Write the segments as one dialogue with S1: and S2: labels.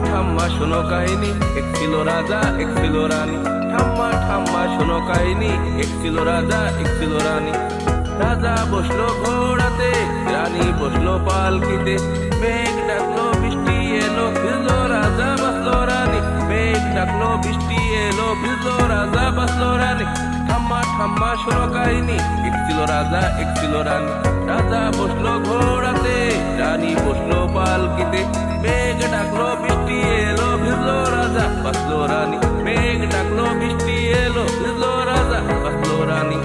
S1: ঠাম্মা শোনো কাহিনী, এক ছিল রাজা এক ছিল রানী। ঠাম্মা ঠাম্মা শোনো কাহিনী, এক ছিল রাজা এক ছিল রানী। রাজা বসলো ঘোড়াতে, রানী বসলো পালকিতে। মেঘ ডাকলো বৃষ্টি এলো, ভিজলো রাজা বাঁচলো রানী। মেঘ ডাকলো বৃষ্টি এলো, ভিজলো রাজা বাঁচলো রানী। ঠাম্মা ঠাম্মা শোনো কাহিনী, এক ছিল রাজা এক ছিল রানী। রাজা বসলো ঘোড়াতে, রানী বসলো পালকিতে। মেঘ ডাকলো বৃষ্টি এলো, ভিজলো রাজা বাঁচলো রানী। মেঘ ডাকলো বৃষ্টি এলো, ভিজলো রাজা বাঁচলো রানী।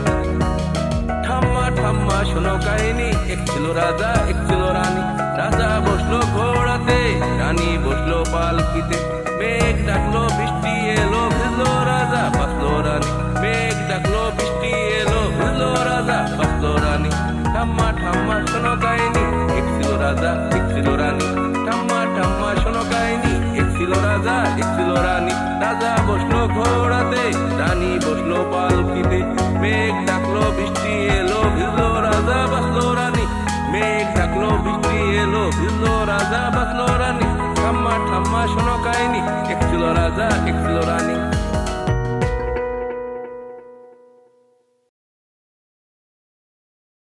S1: ঠাম্মা ঠাম্মা শোনো কাহিনী, এক ছিল রাজা এক ছিল রানী। রাজা বসলো ঘোড়াতে, রানী বসলো পালকিতে। মেঘ ডাকলো বৃষ্টি এলো, ভিজলো রাজা বাঁচলো রানী। মেঘ ডাকলো বৃষ্টি এলো, ভিজলো রাজা বাঁচলো রানী। ঠাম্মা ঠাম্মা শোনো কাহিনী, এক ছিল রাজা এক ছিল রানী। ঠাম্মা ঠাম্মা শোনো কাহিনী, এক ছিল রাজা এক ছিল রানী। রাজা বসলো ঘোড়াতে, রানী বসলো পালকিতে। মেঘ ডাকলো বৃষ্টি এলো, ভিজলো রাজা বাঁচলো রানী। মেঘ ডাকলো বৃষ্টি এলো, ভিজলো রাজা বাঁচলো রানী। ঠাম্মা ঠাম্মা শোনো কাহিনী, এক ছিল রাজা এক ছিল রানী।